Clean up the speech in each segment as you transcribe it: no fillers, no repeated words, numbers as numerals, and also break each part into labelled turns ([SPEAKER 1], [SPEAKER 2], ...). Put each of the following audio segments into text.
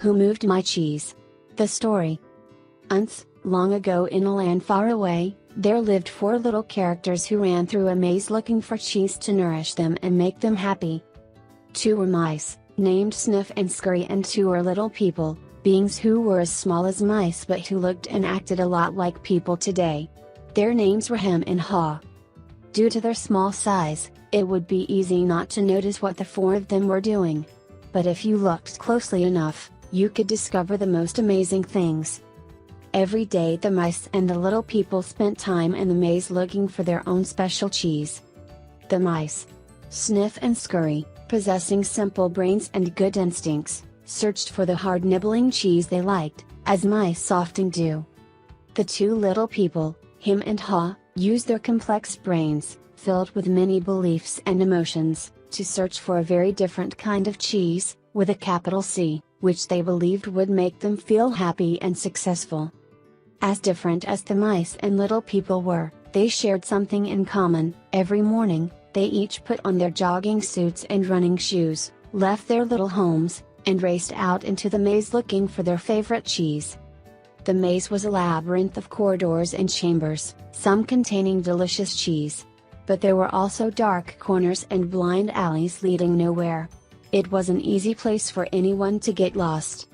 [SPEAKER 1] Who moved my cheese? The story. Once, long ago in a land far away, there lived 4 little characters who ran through a maze looking for cheese to nourish them and make them happy. 2 were mice, named Sniff and Scurry, and 2 were little people, beings who were as small as mice but who looked and acted a lot like people today. Their names were Hem and Haw. Due to their small size, it would be easy not to notice what the 4 of them were doing. But if you looked closely enough, you could discover the most amazing things. Every day the mice and the little people spent time in the maze looking for their own special cheese. The mice, Sniff and Scurry, possessing simple brains and good instincts, searched for the hard nibbling cheese they liked, as mice often do. The 2 little people, Hem and Haw, used their complex brains, filled with many beliefs and emotions, to search for a very different kind of cheese, with a capital C, which they believed would make them feel happy and successful. As different as the mice and little people were, they shared something in common. Every morning, they each put on their jogging suits and running shoes, left their little homes, and raced out into the maze looking for their favorite cheese. The maze was a labyrinth of corridors and chambers, some containing delicious cheese. But there were also dark corners and blind alleys leading nowhere. It was an easy place for anyone to get lost.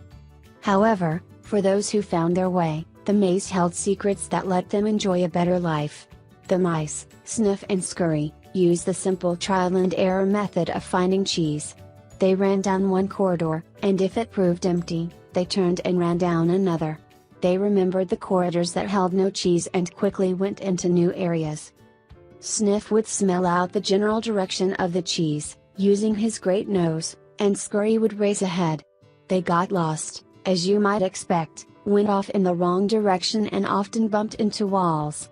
[SPEAKER 1] However, for those who found their way, the maze held secrets that let them enjoy a better life. The mice, Sniff and Scurry, used the simple trial and error method of finding cheese. They ran down one corridor, and if it proved empty, they turned and ran down another. They remembered the corridors that held no cheese and quickly went into new areas. Sniff would smell out the general direction of the cheese, using his great nose, and Scurry would race ahead. They got lost, as you might expect, went off in the wrong direction and often bumped into walls.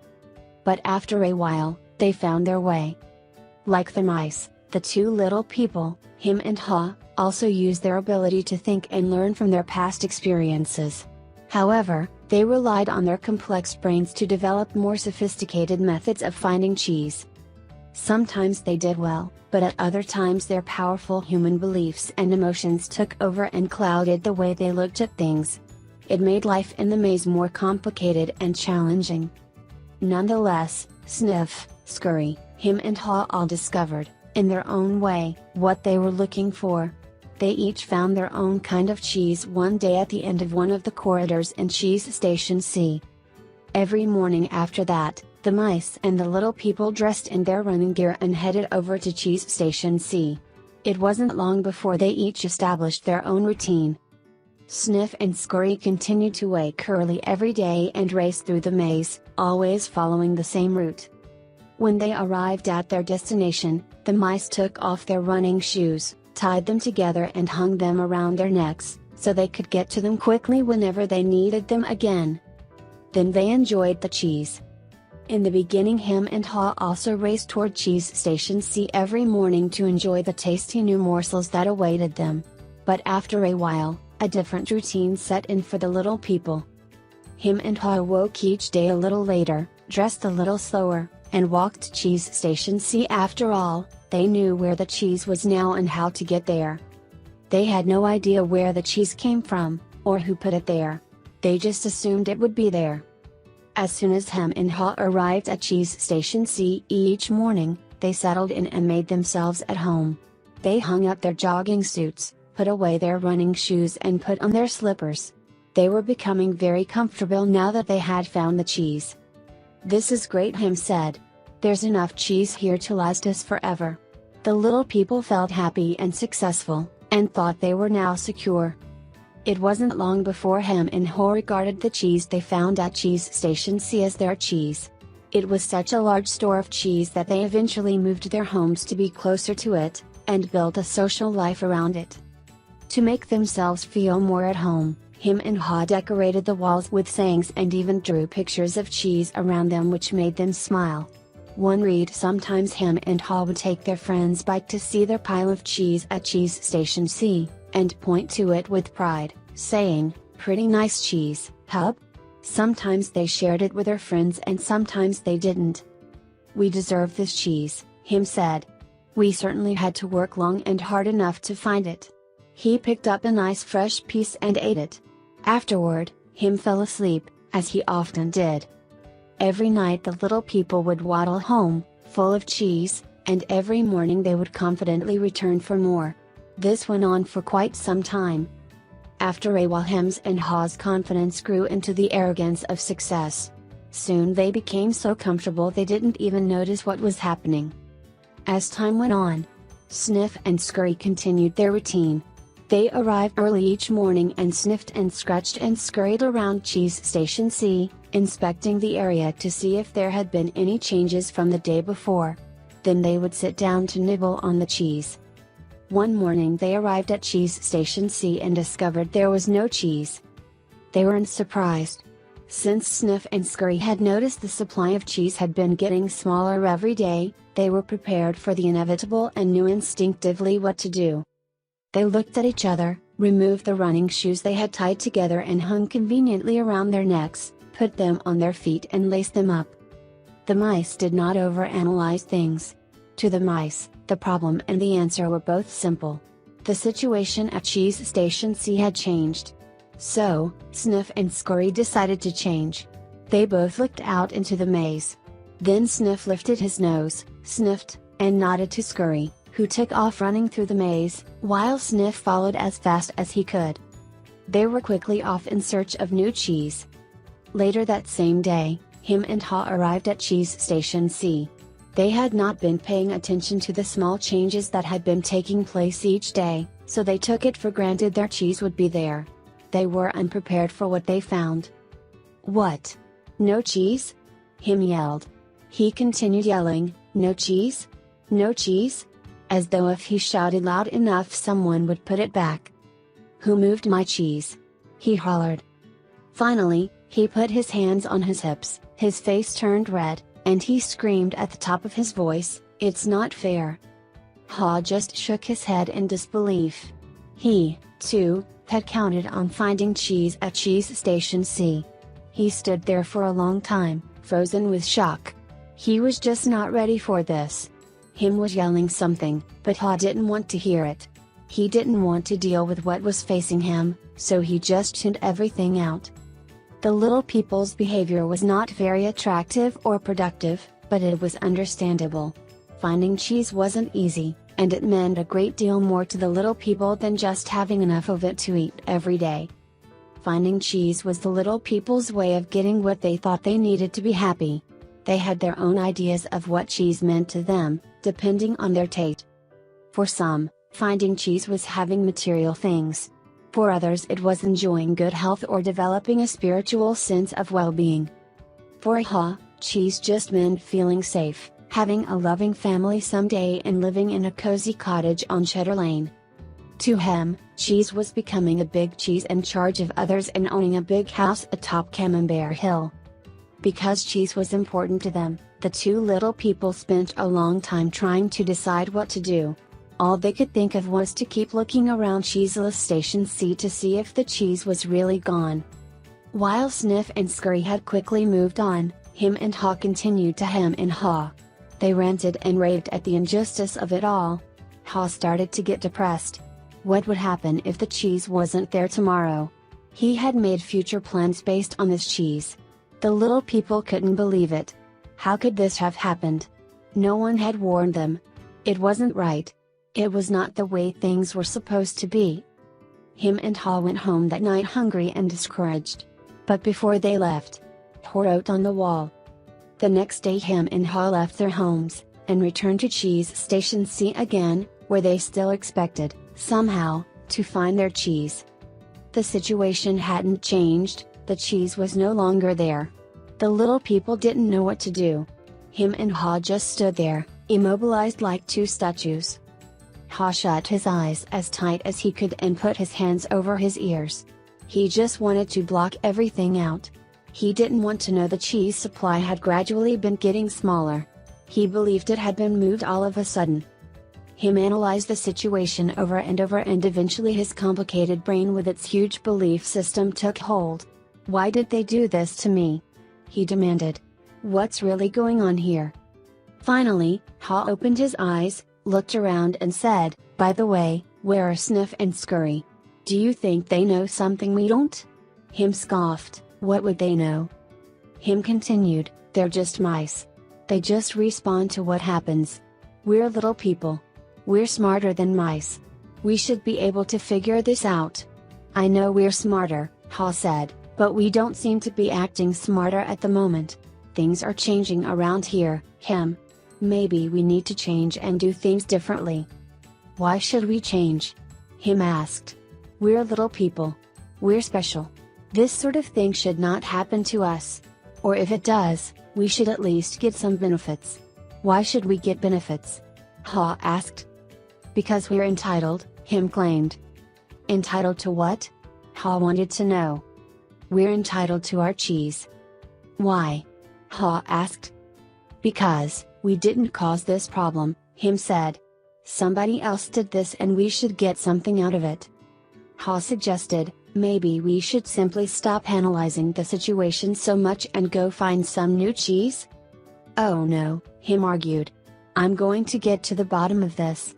[SPEAKER 1] But after a while, they found their way. Like the mice, the 2 little people, Hem and Haw, also used their ability to think and learn from their past experiences. However, they relied on their complex brains to develop more sophisticated methods of finding cheese. Sometimes they did well, but at other times their powerful human beliefs and emotions took over and clouded the way they looked at things. It made life in the maze more complicated and challenging. Nonetheless, Sniff, Scurry, Hem and Haw all discovered, in their own way, what they were looking for. They each found their own kind of cheese one day at the end of one of the corridors in Cheese Station C. Every morning after that, the mice and the little people dressed in their running gear and headed over to Cheese Station C. It wasn't long before they each established their own routine. Sniff and Scurry continued to wake early every day and race through the maze, always following the same route. When they arrived at their destination, the mice took off their running shoes, tied them together and hung them around their necks, so they could get to them quickly whenever they needed them again. Then they enjoyed the cheese. In the beginning, Hem and Haw also raced toward Cheese Station C every morning to enjoy the tasty new morsels that awaited them. But after a while, a different routine set in for the little people. Hem and Haw woke each day a little later, dressed a little slower, and walked to Cheese Station C. After all, they knew where the cheese was now and how to get there. They had no idea where the cheese came from, or who put it there. They just assumed it would be there. As soon as Hem and Haw arrived at Cheese Station C each morning, they settled in and made themselves at home. They hung up their jogging suits, put away their running shoes and put on their slippers. They were becoming very comfortable now that they had found the cheese. "This is great," Hem said. "There's enough cheese here to last us forever." The little people felt happy and successful, and thought they were now secure. It wasn't long before Hem and Haw regarded the cheese they found at Cheese Station C as their cheese. It was such a large store of cheese that they eventually moved their homes to be closer to it, and built a social life around it. To make themselves feel more at home, Hem and Haw decorated the walls with sayings and even drew pictures of cheese around them which made them smile. One read: sometimes Hem and Haw would take their friend's bike to see their pile of cheese at Cheese Station C, and point to it with pride, saying, "Pretty nice cheese, hub?" Sometimes they shared it with their friends and sometimes they didn't. "We deserve this cheese," Hem said. "We certainly had to work long and hard enough to find it." He picked up a nice fresh piece and ate it. Afterward, him fell asleep, as he often did. Every night the little people would waddle home, full of cheese, and every morning they would confidently return for more. This went on for quite some time. After a while, hem's and haw's confidence grew into the arrogance of success. Soon they became so comfortable they didn't even notice what was happening. As time went on, Sniff and Scurry continued their routine. They arrived early each morning and sniffed and scratched and scurried around Cheese Station C, inspecting the area to see if there had been any changes from the day before. Then they would sit down to nibble on the cheese. One morning they arrived at Cheese Station C and discovered there was no cheese. They weren't surprised. Since Sniff and Scurry had noticed the supply of cheese had been getting smaller every day, they were prepared for the inevitable and knew instinctively what to do. They looked at each other, removed the running shoes they had tied together and hung conveniently around their necks, put them on their feet and laced them up. The mice did not overanalyze things. To the mice, the problem and the answer were both simple. The situation at Cheese Station C had changed. So, Sniff and Scurry decided to change. They both looked out into the maze. Then Sniff lifted his nose, sniffed, and nodded to Scurry, who took off running through the maze, while Sniff followed as fast as he could. They were quickly off in search of new cheese. Later that same day, Hem and Haw arrived at Cheese Station C. They had not been paying attention to the small changes that had been taking place each day, so they took it for granted their cheese would be there. They were unprepared for what they found. "What? No cheese?" Hem yelled. He continued yelling, "No cheese? No cheese?" as though if he shouted loud enough someone would put it back. "Who moved my cheese?" he hollered. Finally, he put his hands on his hips, his face turned red, and he screamed at the top of his voice, "It's not fair." Haw just shook his head in disbelief. He, too, had counted on finding cheese at Cheese Station C. He stood there for a long time, frozen with shock. He was just not ready for this. Hem was yelling something, but Haw didn't want to hear it. He didn't want to deal with what was facing him, so he just tuned everything out. The little people's behavior was not very attractive or productive, but it was understandable. Finding cheese wasn't easy, and it meant a great deal more to the little people than just having enough of it to eat every day. Finding cheese was the little people's way of getting what they thought they needed to be happy. They had their own ideas of what cheese meant to them, depending on their taste. For some, finding cheese was having material things. For others it was enjoying good health or developing a spiritual sense of well-being. For Haw, cheese just meant feeling safe, having a loving family someday and living in a cozy cottage on Cheddar Lane. To Hem, cheese was becoming a big cheese in charge of others and owning a big house atop Camembert Hill. Because cheese was important to them, the two little people spent a long time trying to decide what to do. All they could think of was to keep looking around Cheeseless Station C to see if the cheese was really gone. While Sniff and Scurry had quickly moved on, Hem and Haw continued to hem and haw. They ranted and raved at the injustice of it all. Haw started to get depressed. What would happen if the cheese wasn't there tomorrow? He had made future plans based on this cheese. The little people couldn't believe it. How could this have happened? No one had warned them. It wasn't right. It was not the way things were supposed to be. Hem and Haw went home that night hungry and discouraged. But before they left, Haw wrote on the wall. The next day Hem and Haw left their homes, and returned to Cheese Station C again, where they still expected, somehow, to find their cheese. The situation hadn't changed, the cheese was no longer there. The little people didn't know what to do. Hem and Haw just stood there, immobilized like two statues. Haw shut his eyes as tight as he could and put his hands over his ears. He just wanted to block everything out. He didn't want to know the cheese supply had gradually been getting smaller. He believed it had been moved all of a sudden. Hem analyzed the situation over and eventually his complicated brain with its huge belief system took hold. "Why did they do this to me?" he demanded. "What's really going on here?" Finally, Haw opened his eyes, looked around and said, "By the way, Where are Sniff and Scurry? Do you think they know something we don't? Him scoffed, what would they know? Him continued, they're just mice. They just respond to what happens. We're little people. We're smarter than mice. We should be able to figure this out. I know we're smarter, Ha said, but we don't seem to be acting smarter at the moment. Things are changing around here, Him. Maybe we need to change and do things differently. Why should we change? Him asked. We're little people. We're special. This sort of thing should not happen to us. Or if it does, we should at least get some benefits. Why should we get benefits? Ha asked. Because we're entitled, Him claimed. Entitled to what? Ha wanted to know. We're entitled to our cheese. Why? Ha asked. Because we didn't cause this problem, Him said. Somebody else did this and we should get something out of it. Ha suggested, maybe we should simply stop analyzing the situation so much and go find some new cheese? Oh no, Him argued. I'm going to get to the bottom of this.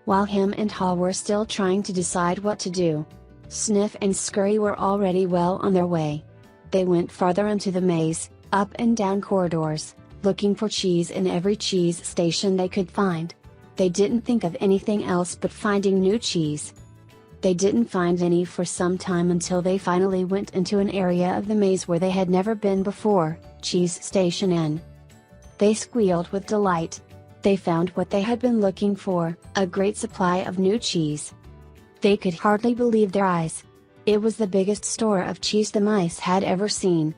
[SPEAKER 1] While Him and Ha were still trying to decide what to do, Sniff and Scurry were already well on their way. They went farther into the maze, up and down corridors, looking for cheese in every cheese station they could find. They didn't think of anything else but finding new cheese. They didn't find any for some time until they finally went into an area of the maze where they had never been before, Cheese Station N. They squealed with delight. They found what they had been looking for, a great supply of new cheese. They could hardly believe their eyes. It was the biggest store of cheese the mice had ever seen.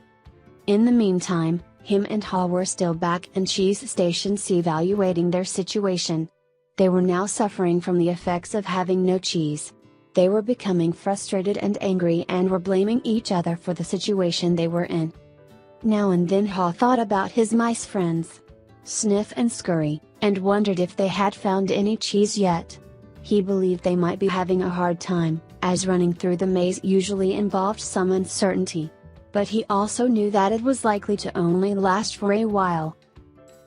[SPEAKER 1] In the meantime, Him and Ha were still back in Cheese Station C evaluating their situation. They were now suffering from the effects of having no cheese. They were becoming frustrated and angry and were blaming each other for the situation they were in. Now and then Ha thought about his mice friends, Sniff and Scurry, and wondered if they had found any cheese yet. He believed they might be having a hard time, as running through the maze usually involved some uncertainty. But he also knew that it was likely to only last for a while.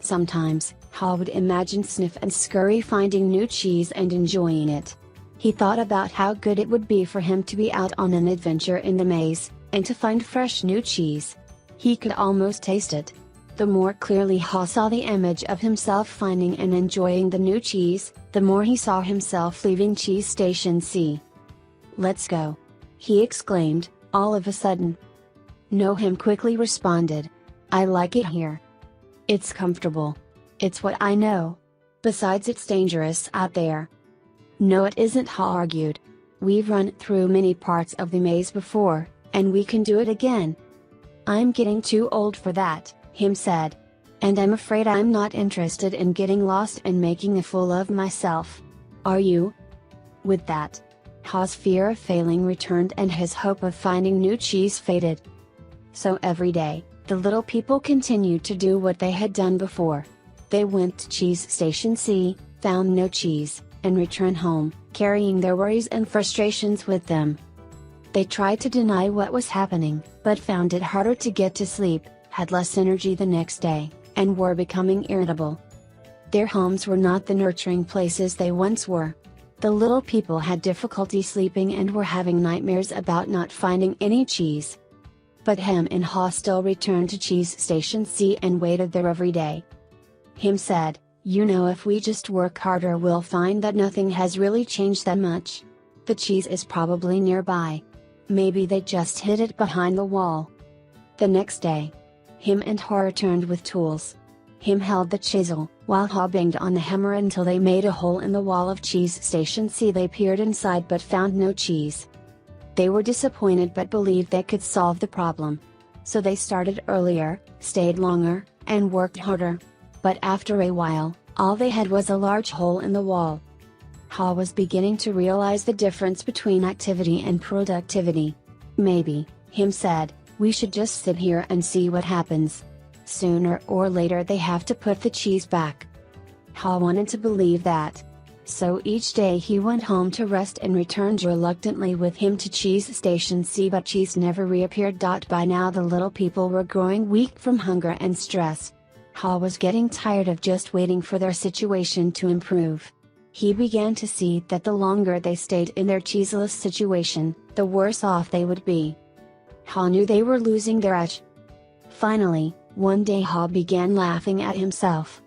[SPEAKER 1] Sometimes, Ha would imagine Sniff and Scurry finding new cheese and enjoying it. He thought about how good it would be for him to be out on an adventure in the maze, and to find fresh new cheese. He could almost taste it. The more clearly Ha saw the image of himself finding and enjoying the new cheese, the more he saw himself leaving Cheese Station C. Let's go! He exclaimed, all of a sudden. No, Him quickly responded. I like it here. It's comfortable. It's what I know. Besides, it's dangerous out there. No, it isn't, Ha argued. We've run through many parts of the maze before, and we can do it again. I'm getting too old for that, Him said. And I'm afraid I'm not interested in getting lost and making a fool of myself. Are you? With that, Ha's fear of failing returned and his hope of finding new cheese faded. So every day, the little people continued to do what they had done before. They went to Cheese Station C, found no cheese, and returned home, carrying their worries and frustrations with them. They tried to deny what was happening, but found it harder to get to sleep, had less energy the next day, and were becoming irritable. Their homes were not the nurturing places they once were. The little people had difficulty sleeping and were having nightmares about not finding any cheese. But Him and Ha still returned to Cheese Station C and waited there every day. Him said, you know, if we just work harder we'll find that nothing has really changed that much. The cheese is probably nearby. Maybe they just hid it behind the wall. The next day, Him and Ha returned with tools. Him held the chisel, while Ha banged on the hammer until they made a hole in the wall of Cheese Station C. They peered inside but found no cheese. They were disappointed but believed they could solve the problem. So they started earlier, stayed longer, and worked harder. But after a while, all they had was a large hole in the wall. Ha was beginning to realize the difference between activity and productivity. Maybe, Him said, we should just sit here and see what happens. Sooner or later they have to put the cheese back. Ha wanted to believe that. So each day he went home to rest and returned reluctantly with Him to Cheese Station C, but cheese never reappeared. By now the little people were growing weak from hunger and stress. Ha was getting tired of just waiting for their situation to improve. He began to see that the longer they stayed in their cheeseless situation, the worse off they would be. Ha knew they were losing their edge. Finally, one day Ha began laughing at himself.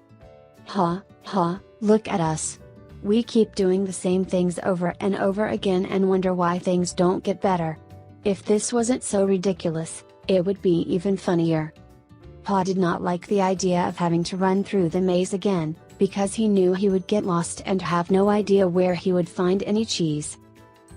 [SPEAKER 1] Ha, look at us. We keep doing the same things over and over again and wonder why things don't get better. If this wasn't so ridiculous, it would be even funnier. Ha did not like the idea of having to run through the maze again, because he knew he would get lost and have no idea where he would find any cheese.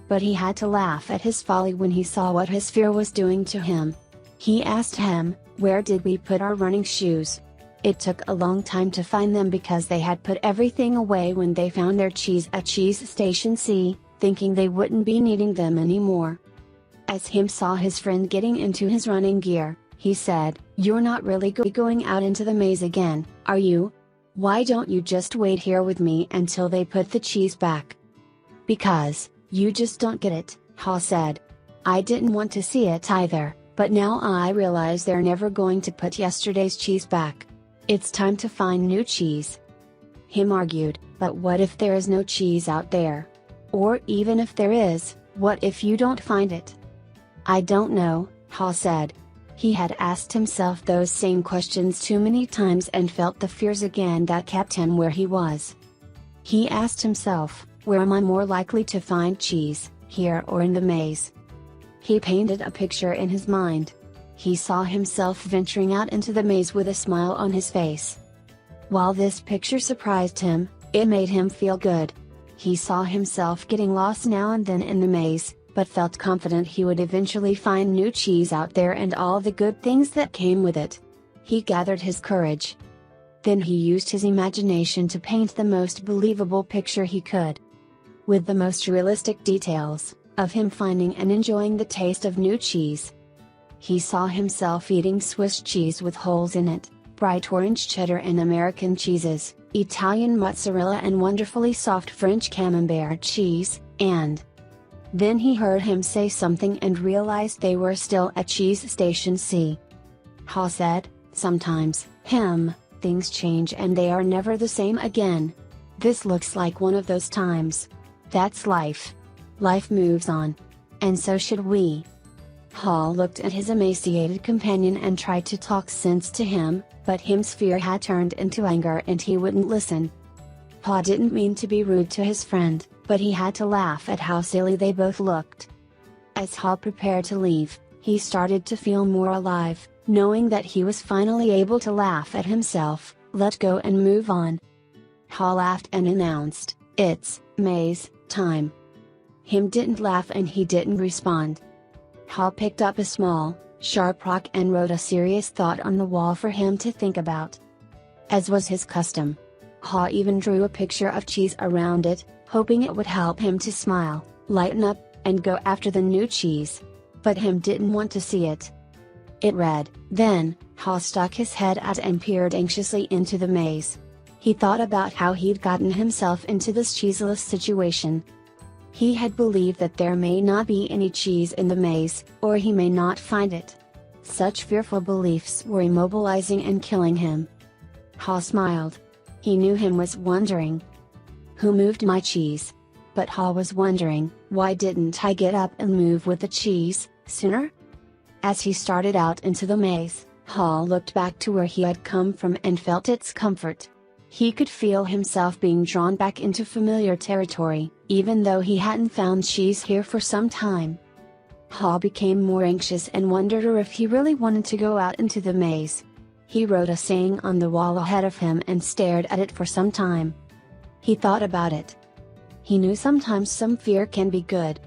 [SPEAKER 1] But he had to laugh at his folly when he saw what his fear was doing to him. He asked him, "Where did we put our running shoes?" It took a long time to find them because they had put everything away when they found their cheese at Cheese Station C, thinking they wouldn't be needing them anymore. As him saw his friend getting into his running gear, he said, "You're not really going out into the maze again, are you? Why don't you just wait here with me until they put the cheese back?" "Because, you just don't get it," Ha said. "I didn't want to see it either, but now I realize they're never going to put yesterday's cheese back. It's time to find new cheese." Him argued, "But what if there is no cheese out there? Or even if there is, what if you don't find it?" "I don't know," Ha said. He had asked himself those same questions too many times and felt the fears again that kept him where he was. He asked himself, "Where am I more likely to find cheese, here or in the maze?" He painted a picture in his mind. He saw himself venturing out into the maze with a smile on his face. While this picture surprised him, it made him feel good. He saw himself getting lost now and then in the maze, but felt confident he would eventually find new cheese out there and all the good things that came with it. He gathered his courage. Then he used his imagination to paint the most believable picture he could. With the most realistic details, of him finding and enjoying the taste of new cheese. He saw himself eating Swiss cheese with holes in it, bright orange cheddar and American cheeses, Italian mozzarella and wonderfully soft French camembert cheese, and... Then he heard him say something and realized they were still at Cheese Station C. Ha said, "Sometimes, things change and they are never the same again. This looks like one of those times. That's life. Life moves on. And so should we." Ha looked at his emaciated companion and tried to talk sense to him, but him's fear had turned into anger and he wouldn't listen. Ha didn't mean to be rude to his friend, but he had to laugh at how silly they both looked. As Ha prepared to leave, he started to feel more alive, knowing that he was finally able to laugh at himself, let go and move on. Ha laughed and announced, "It's maze time." Him didn't laugh and he didn't respond. Ha picked up a small, sharp rock and wrote a serious thought on the wall for him to think about. As was his custom, Ha even drew a picture of cheese around it, hoping it would help him to smile, lighten up, and go after the new cheese. But him didn't want to see it. It read, then, Ha stuck his head out and peered anxiously into the maze. He thought about how he'd gotten himself into this cheeseless situation. He had believed that there may not be any cheese in the maze, or he may not find it. Such fearful beliefs were immobilizing and killing him. Ha smiled. He knew him was wondering, who moved my cheese? But Ha was wondering, why didn't I get up and move with the cheese, sooner? As he started out into the maze, Ha looked back to where he had come from and felt its comfort. He could feel himself being drawn back into familiar territory, even though he hadn't found cheese here for some time. Ha became more anxious and wondered if he really wanted to go out into the maze. He wrote a saying on the wall ahead of him and stared at it for some time. He thought about it. He knew sometimes some fear can be good.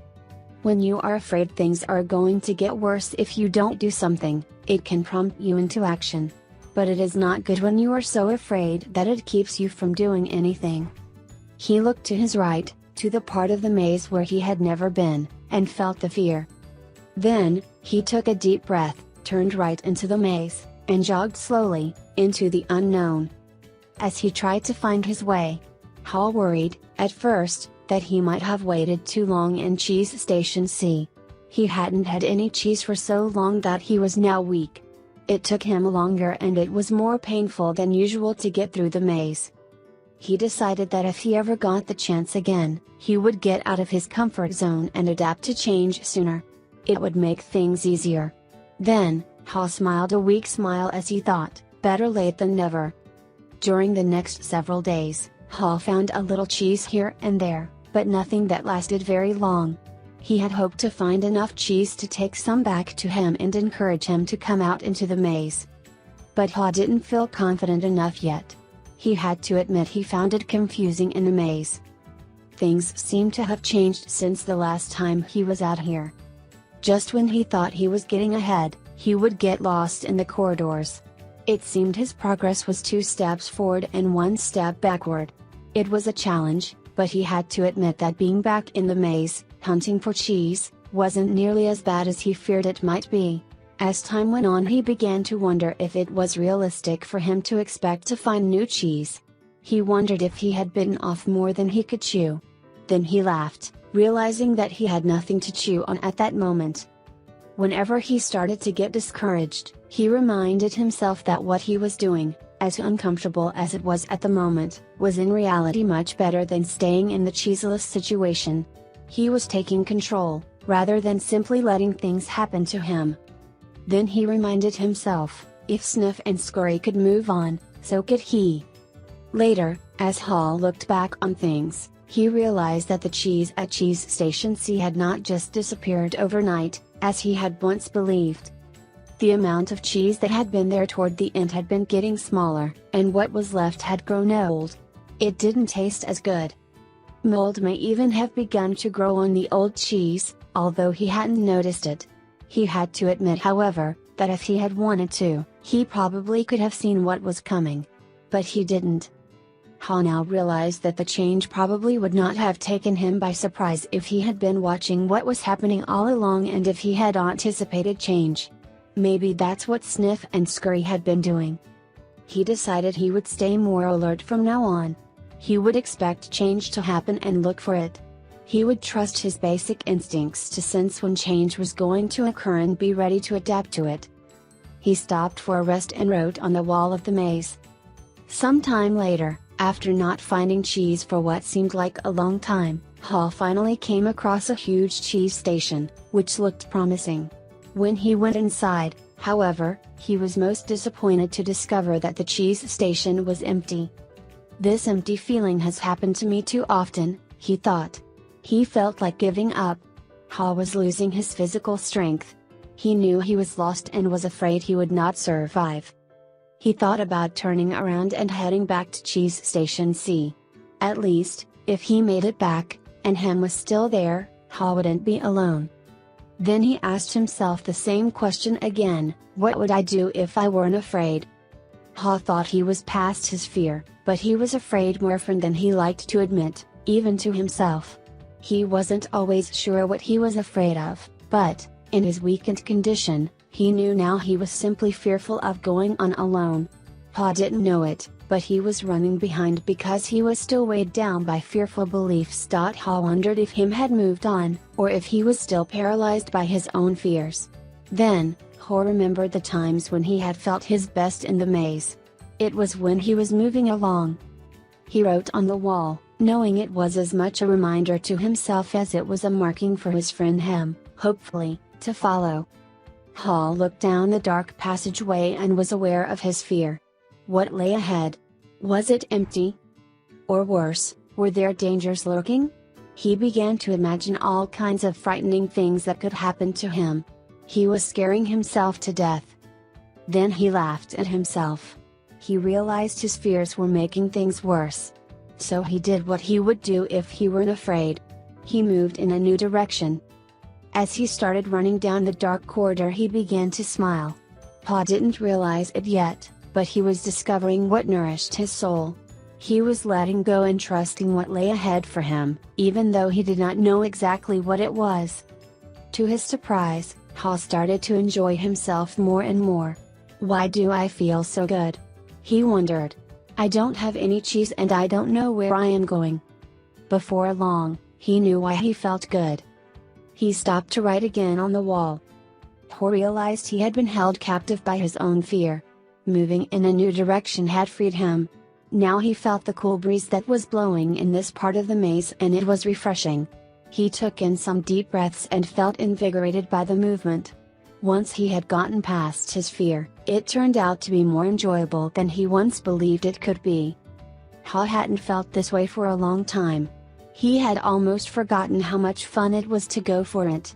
[SPEAKER 1] When you are afraid things are going to get worse if you don't do something, it can prompt you into action. But it is not good when you are so afraid that it keeps you from doing anything. He looked to his right, to the part of the maze where he had never been, and felt the fear. Then, he took a deep breath, turned right into the maze, and jogged slowly, into the unknown. As he tried to find his way, Ha worried, at first, that he might have waited too long in Cheese Station C. He hadn't had any cheese for so long that he was now weak. It took him longer and it was more painful than usual to get through the maze. He decided that if he ever got the chance again, he would get out of his comfort zone and adapt to change sooner. It would make things easier. Then, Ha smiled a weak smile as he thought, better late than never. During the next several days, Ha found a little cheese here and there, but nothing that lasted very long. He had hoped to find enough cheese to take some back to him and encourage him to come out into the maze. But Ha didn't feel confident enough yet. He had to admit he found it confusing in the maze. Things seemed to have changed since the last time he was out here. Just when he thought he was getting ahead, he would get lost in the corridors. It seemed his progress was 2 steps forward and 1 step backward. It was a challenge, but he had to admit that being back in the maze, hunting for cheese, wasn't nearly as bad as he feared it might be. As time went on, he began to wonder if it was realistic for him to expect to find new cheese. He wondered if he had bitten off more than he could chew. Then he laughed, realizing that he had nothing to chew on at that moment. Whenever he started to get discouraged, he reminded himself that what he was doing, as uncomfortable as it was at the moment, was in reality much better than staying in the cheeseless situation. He was taking control, rather than simply letting things happen to him. Then he reminded himself, if Sniff and Scurry could move on, so could he. Later, as Hall looked back on things, he realized that the cheese at Cheese Station C had not just disappeared overnight, as he had once believed. The amount of cheese that had been there toward the end had been getting smaller, and what was left had grown old. It didn't taste as good. Mold may even have begun to grow on the old cheese, although he hadn't noticed it. He had to admit, however, that if he had wanted to, he probably could have seen what was coming. But he didn't. Ha now realized that the change probably would not have taken him by surprise if he had been watching what was happening all along and if he had anticipated change. Maybe that's what Sniff and Scurry had been doing. He decided he would stay more alert from now on. He would expect change to happen and look for it. He would trust his basic instincts to sense when change was going to occur and be ready to adapt to it. He stopped for a rest and wrote on the wall of the maze. Sometime later, after not finding cheese for what seemed like a long time, Hall finally came across a huge cheese station, which looked promising. When he went inside, however, he was most disappointed to discover that the cheese station was empty. This empty feeling has happened to me too often, he thought. He felt like giving up. Hall was losing his physical strength. He knew he was lost and was afraid he would not survive. He thought about turning around and heading back to Cheese Station C. At least, if he made it back, and Hem was still there, Hall wouldn't be alone. Then he asked himself the same question again, what would I do if I weren't afraid? Ha thought he was past his fear, but he was afraid more often than he liked to admit, even to himself. He wasn't always sure what he was afraid of, but, in his weakened condition, he knew now he was simply fearful of going on alone. Ha didn't know it, but he was running behind because he was still weighed down by fearful beliefs. Ha wondered if him had moved on, or if he was still paralyzed by his own fears. Then, Ha remembered the times when he had felt his best in the maze. It was when he was moving along. He wrote on the wall, knowing it was as much a reminder to himself as it was a marking for his friend Hem, hopefully, to follow. Hall looked down the dark passageway and was aware of his fear. What lay ahead? Was it empty? Or worse, were there dangers lurking? He began to imagine all kinds of frightening things that could happen to him. He was scaring himself to death. Then he laughed at himself. He realized his fears were making things worse. So he did what he would do if he weren't afraid. He moved in a new direction. As he started running down the dark corridor, he began to smile. Pa didn't realize it yet, but he was discovering what nourished his soul. He was letting go and trusting what lay ahead for him, even though he did not know exactly what it was. To his surprise, Ha started to enjoy himself more and more. Why do I feel so good? He wondered. I don't have any cheese and I don't know where I am going. Before long, he knew why he felt good. He stopped to write again on the wall. Ha realized he had been held captive by his own fear. Moving in a new direction had freed him. Now he felt the cool breeze that was blowing in this part of the maze, and it was refreshing. He took in some deep breaths and felt invigorated by the movement. Once he had gotten past his fear, it turned out to be more enjoyable than he once believed it could be. Ha hadn't felt this way for a long time. He had almost forgotten how much fun it was to go for it.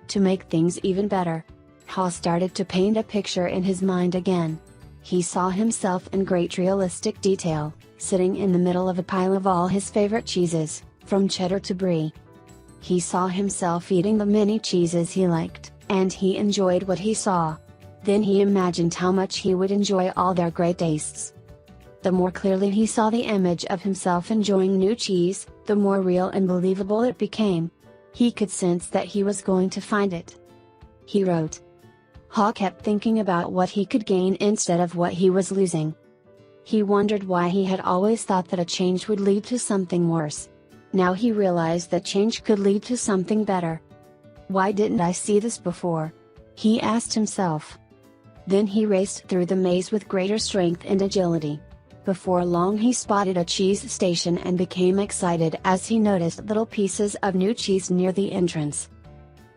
[SPEAKER 1] To make things even better, Ha started to paint a picture in his mind again. He saw himself in great realistic detail, sitting in the middle of a pile of all his favorite cheeses, from cheddar to brie. He saw himself eating the many cheeses he liked, and he enjoyed what he saw. Then he imagined how much he would enjoy all their great tastes. The more clearly he saw the image of himself enjoying new cheese, the more real and believable it became. He could sense that he was going to find it. He wrote. Ha kept thinking about what he could gain instead of what he was losing. He wondered why he had always thought that a change would lead to something worse. Now he realized that change could lead to something better. Why didn't I see this before? He asked himself. Then he raced through the maze with greater strength and agility. Before long he spotted a cheese station and became excited as he noticed little pieces of new cheese near the entrance.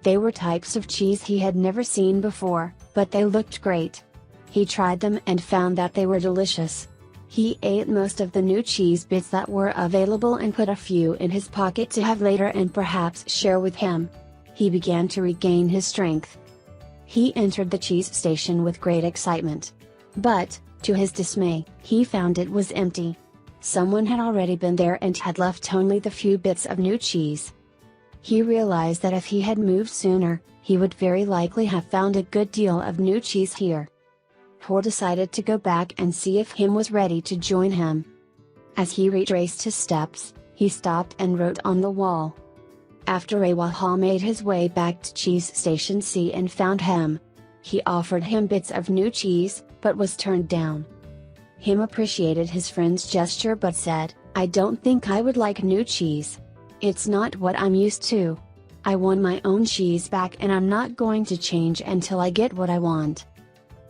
[SPEAKER 1] They were types of cheese he had never seen before, but they looked great. He tried them and found that they were delicious. He ate most of the new cheese bits that were available and put a few in his pocket to have later and perhaps share with him. He began to regain his strength. He entered the cheese station with great excitement. But, to his dismay, he found it was empty. Someone had already been there and had left only the few bits of new cheese. He realized that if he had moved sooner, he would very likely have found a good deal of new cheese here. Ha decided to go back and see if him was ready to join him. As he retraced his steps, he stopped and wrote on the wall. After a while Ha made his way back to cheese station C and found him. He offered him bits of new cheese, but was turned down. Him appreciated his friend's gesture but said, "I don't think I would like new cheese. It's not what I'm used to. I want my own cheese back and I'm not going to change until I get what I want."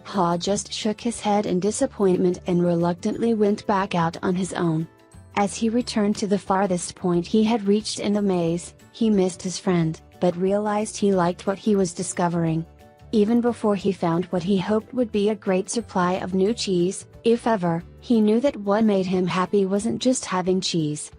[SPEAKER 1] Ha just shook his head in disappointment and reluctantly went back out on his own. As he returned to the farthest point he had reached in the maze, he missed his friend, but realized he liked what he was discovering. Even before he found what he hoped would be a great supply of new cheese, if ever, he knew that what made him happy wasn't just having cheese.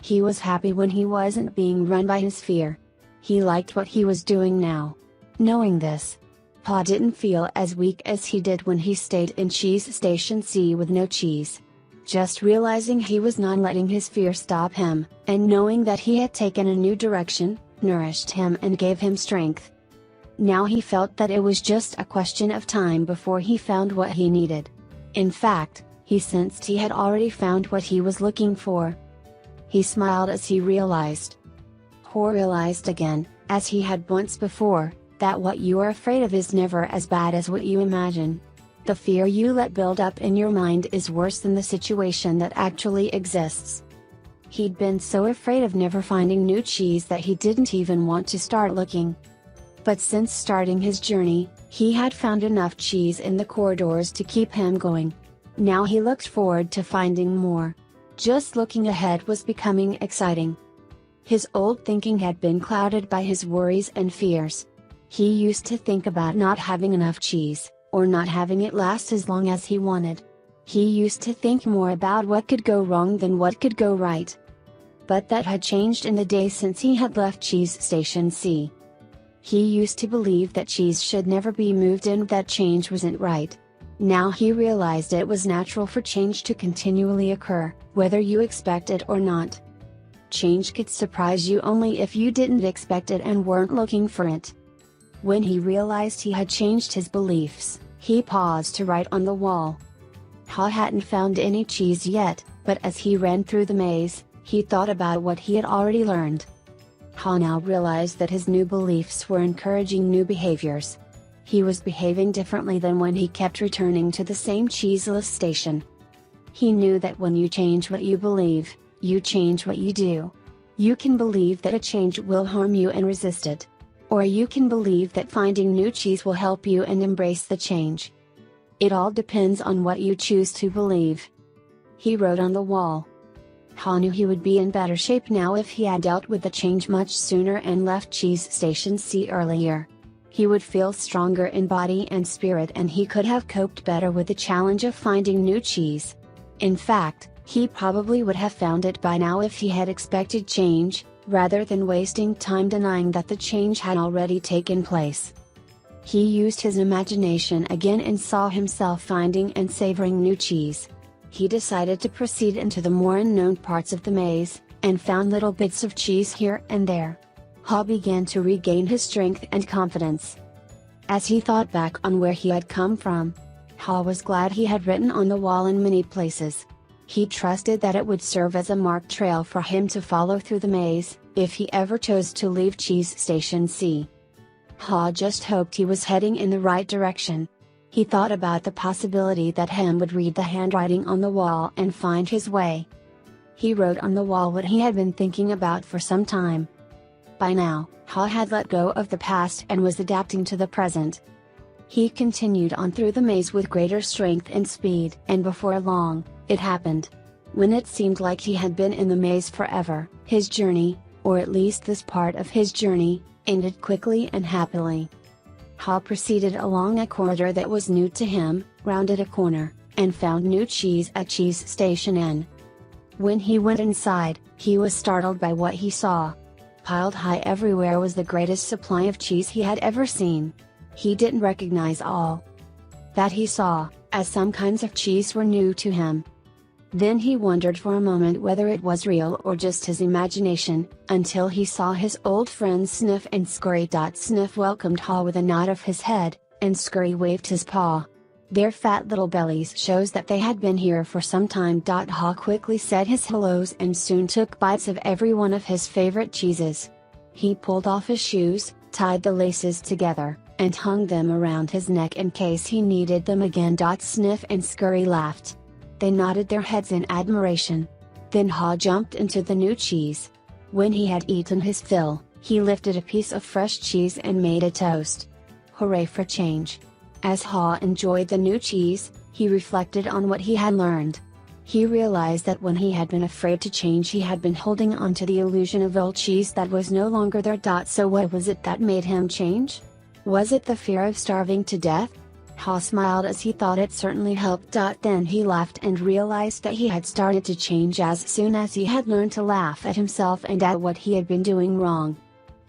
[SPEAKER 1] He was happy when he wasn't being run by his fear. He liked what he was doing now. Knowing this, Ha didn't feel as weak as he did when he stayed in cheese station C with no cheese. Just realizing he was not letting his fear stop him, and knowing that he had taken a new direction, nourished him and gave him strength. Now he felt that it was just a question of time before he found what he needed. In fact, he sensed he had already found what he was looking for. He smiled as he realized. Ha realized again, as he had once before, that what you are afraid of is never as bad as what you imagine. The fear you let build up in your mind is worse than the situation that actually exists. He'd been so afraid of never finding new cheese that he didn't even want to start looking. But since starting his journey, he had found enough cheese in the corridors to keep him going. Now he looked forward to finding more. Just looking ahead was becoming exciting. His old thinking had been clouded by his worries and fears. He used to think about not having enough cheese, or not having it last as long as he wanted. He used to think more about what could go wrong than what could go right. But that had changed in the days since he had left cheese station C. He used to believe that cheese should never be moved and that change wasn't right. Now he realized it was natural for change to continually occur, whether you expect it or not. Change could surprise you only if you didn't expect it and weren't looking for it. When he realized he had changed his beliefs, he paused to write on the wall. Ha hadn't found any cheese yet, but as he ran through the maze, he thought about what he had already learned. Ha now realized that his new beliefs were encouraging new behaviors. He was behaving differently than when he kept returning to the same cheeseless station. He knew that when you change what you believe, you change what you do. You can believe that a change will harm you and resist it. Or you can believe that finding new cheese will help you and embrace the change. It all depends on what you choose to believe. He wrote on the wall. Ha knew he would be in better shape now if he had dealt with the change much sooner and left Cheese Station C earlier. He would feel stronger in body and spirit, and he could have coped better with the challenge of finding new cheese. In fact, he probably would have found it by now if he had expected change, rather than wasting time denying that the change had already taken place. He used his imagination again and saw himself finding and savoring new cheese. He decided to proceed into the more unknown parts of the maze, and found little bits of cheese here and there. Ha began to regain his strength and confidence. As he thought back on where he had come from, Ha was glad he had written on the wall in many places. He trusted that it would serve as a marked trail for him to follow through the maze, if he ever chose to leave Cheese Station C. Ha just hoped he was heading in the right direction. He thought about the possibility that Ham would read the handwriting on the wall and find his way. He wrote on the wall what he had been thinking about for some time. By now, Ha had let go of the past and was adapting to the present. He continued on through the maze with greater strength and speed, and before long, it happened. When it seemed like he had been in the maze forever, his journey, or at least this part of his journey, ended quickly and happily. Ha proceeded along a corridor that was new to him, rounded a corner, and found new cheese at Cheese Station N. When he went inside, he was startled by what he saw. Piled high everywhere was the greatest supply of cheese he had ever seen. He didn't recognize all that he saw, as some kinds of cheese were new to him. Then he wondered for a moment whether it was real or just his imagination, until he saw his old friends Sniff and Scurry. Sniff welcomed Ha with a nod of his head, and Scurry waved his paw. Their fat little bellies shows that they had been here for some time. Ha quickly said his hellos and soon took bites of every one of his favorite cheeses. He pulled off his shoes, tied the laces together, and hung them around his neck in case he needed them again. Sniff and Scurry laughed. They nodded their heads in admiration. Then Ha jumped into the new cheese. When he had eaten his fill, he lifted a piece of fresh cheese and made a toast. Hooray for change! As Ha enjoyed the new cheese, he reflected on what he had learned. He realized that when he had been afraid to change, he had been holding on to the illusion of old cheese that was no longer there. So what was it that made him change? Was it the fear of starving to death? Ha smiled as he thought it certainly helped. Then he laughed and realized that he had started to change as soon as he had learned to laugh at himself and at what he had been doing wrong.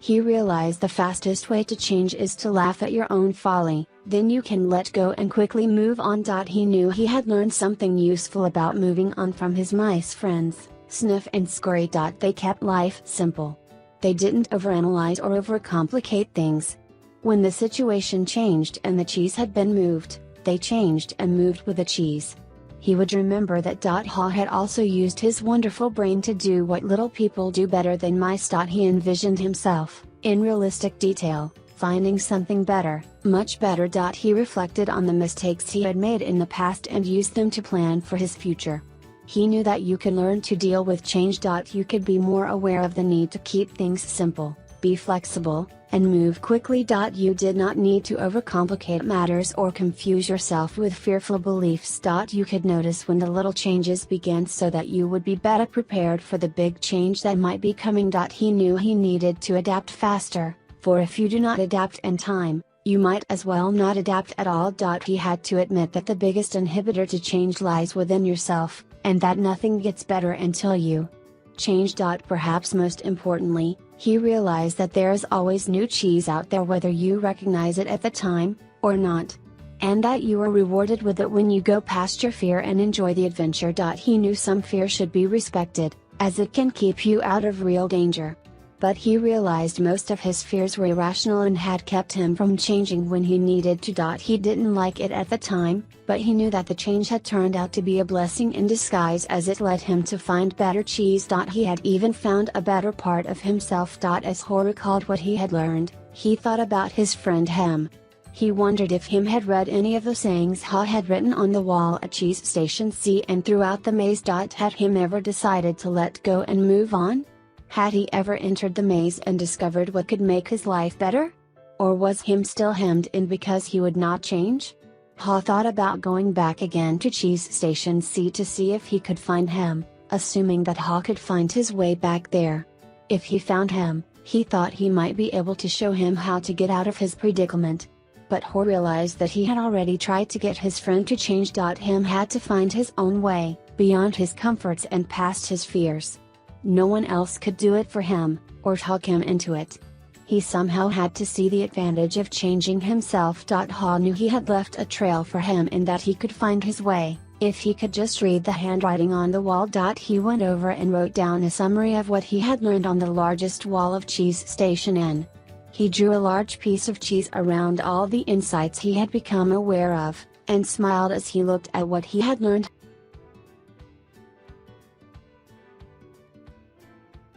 [SPEAKER 1] He realized the fastest way to change is to laugh at your own folly, then you can let go and quickly move on. He knew he had learned something useful about moving on from his mice friends, Sniff and Scurry. They kept life simple. They didn't overanalyze or overcomplicate things. When the situation changed and the cheese had been moved, they changed and moved with the cheese. He would remember that. Ha had also used his wonderful brain to do what little people do better than mice. He envisioned himself, in realistic detail, finding something better, much better. He reflected on the mistakes he had made in the past and used them to plan for his future. He knew that you can learn to deal with change. You could be more aware of the need to keep things simple, be flexible, and move quickly. You did not need to overcomplicate matters or confuse yourself with fearful beliefs. You could notice when the little changes began so that you would be better prepared for the big change that might be coming. He knew he needed to adapt faster, for if you do not adapt in time, you might as well not adapt at all. He had to admit that the biggest inhibitor to change lies within yourself, and that nothing gets better until you change. Perhaps most importantly, he realized that there is always new cheese out there whether you recognize it at the time, or not. And that you are rewarded with it when you go past your fear and enjoy the adventure. He knew some fear should be respected, as it can keep you out of real danger. But he realized most of his fears were irrational and had kept him from changing when he needed to. He didn't like it at the time, but he knew that the change had turned out to be a blessing in disguise as it led him to find better cheese. He had even found a better part of himself. As Ha recalled what he had learned, he thought about his friend Hem. He wondered if Hem had read any of the sayings Ha had written on the wall at Cheese Station C and throughout the maze. Had Hem ever decided to let go and move on? Had he ever entered the maze and discovered what could make his life better? Or was Hem still hemmed in because he would not change? Ha thought about going back again to Cheese Station C to see if he could find him, assuming that Ha could find his way back there. If he found him, he thought he might be able to show him how to get out of his predicament. But Ha realized that he had already tried to get his friend to change. Him had to find his own way, beyond his comforts and past his fears. No one else could do it for him, or talk him into it. He somehow had to see the advantage of changing himself. Ha knew he had left a trail for him in that he could find his way, if he could just read the handwriting on the wall. He went over and wrote down a summary of what he had learned on the largest wall of Cheese Station N. He drew a large piece of cheese around all the insights he had become aware of, and smiled as he looked at what he had learned.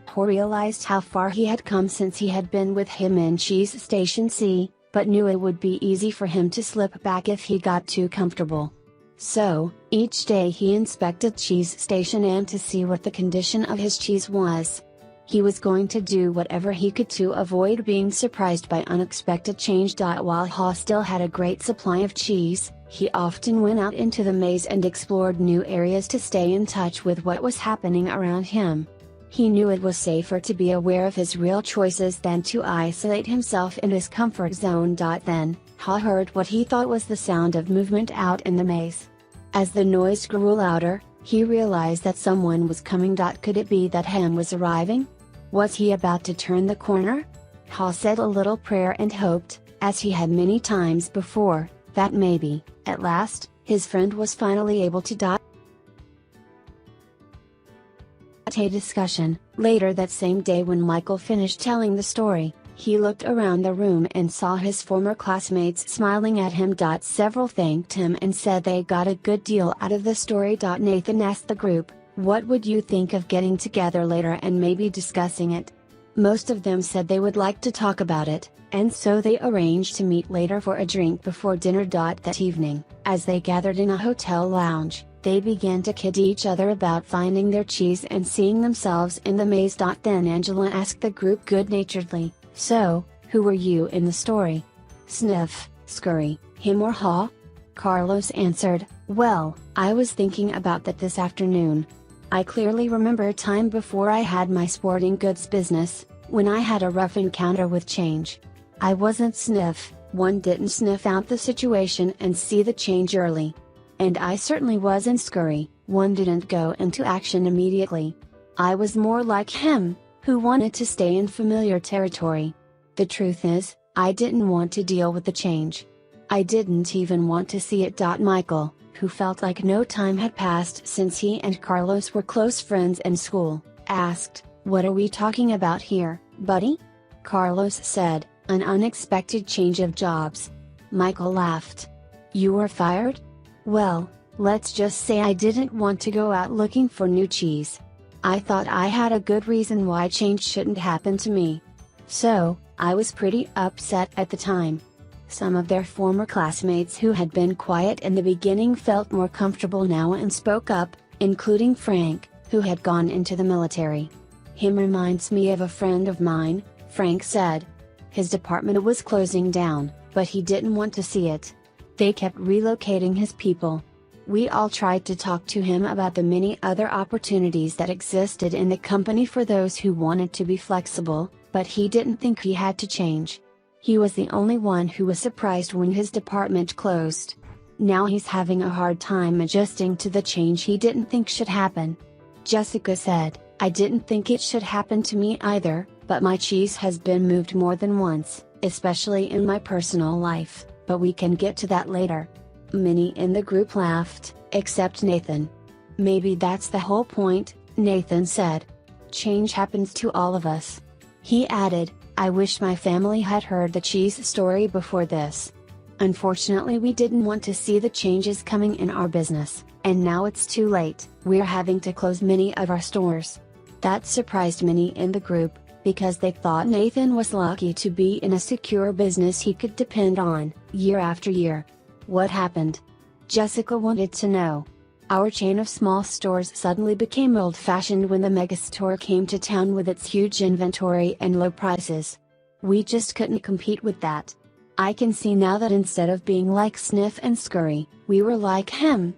[SPEAKER 1] Ha realized how far he had come since he had been with him in Cheese Station C, but knew it would be easy for him to slip back if he got too comfortable. So, each day he inspected Cheese Station N to see what the condition of his cheese was. He was going to do whatever he could to avoid being surprised by unexpected change. While Ha still had a great supply of cheese, he often went out into the maze and explored new areas to stay in touch with what was happening around him. He knew it was safer to be aware of his real choices than to isolate himself in his comfort zone. Then, Ha heard what he thought was the sound of movement out in the maze. As the noise grew louder, he realized that someone was coming. Could it be that Ham was arriving? Was he about to turn the corner? Ha said a little prayer and hoped, as he had many times before, that maybe, at last, his friend was finally able to A discussion. Later that same day, when Michael finished telling the story, he looked around the room and saw his former classmates smiling at him. Several thanked him and said they got a good deal out of the story. Nathan asked the group, "What would you think of getting together later and maybe discussing it?" Most of them said they would like to talk about it, and so they arranged to meet later for a drink before dinner. That evening, as they gathered in a hotel lounge, they began to kid each other about finding their cheese and seeing themselves in the maze. Then Angela asked the group good-naturedly, "So, who were you in the story? Sniff, scurry, him or Ha?" Carlos answered, "Well, I was thinking about that this afternoon. I clearly remember a time before I had my sporting goods business, when I had a rough encounter with change. I wasn't Sniff, one didn't sniff out the situation and see the change early. And I certainly wasn't Scurry, one didn't go into action immediately. I was more like him, who wanted to stay in familiar territory. The truth is, I didn't want to deal with the change. I didn't even want to see it." Michael, who felt like no time had passed since he and Carlos were close friends in school, asked, "What are we talking about here, buddy?" Carlos said, "An unexpected change of jobs." Michael laughed. "You were fired? Well, let's just say I didn't want to go out looking for new cheese. I thought I had a good reason why change shouldn't happen to me. So, I was pretty upset at the time." Some of their former classmates who had been quiet in the beginning felt more comfortable now and spoke up, including Frank, who had gone into the military. "Him reminds me of a friend of mine," Frank said. "His department was closing down, but he didn't want to see it. They kept relocating his people. We all tried to talk to him about the many other opportunities that existed in the company for those who wanted to be flexible, but he didn't think he had to change. He was the only one who was surprised when his department closed. Now he's having a hard time adjusting to the change he didn't think should happen." Jessica said, "I didn't think it should happen to me either, but my cheese has been moved more than once, especially in my personal life, but we can get to that later." Many in the group laughed, except Nathan. "Maybe that's the whole point," Nathan said. "Change happens to all of us." He added, "I wish my family had heard the cheese story before this. Unfortunately, we didn't want to see the changes coming in our business, and now it's too late. We're having to close many of our stores." That surprised many in the group, because they thought Nathan was lucky to be in a secure business he could depend on, year after year. "What happened?" Jessica wanted to know. "Our chain of small stores suddenly became old-fashioned when the megastore came to town with its huge inventory and low prices. We just couldn't compete with that. I can see now that instead of being like Sniff and Scurry, we were like him.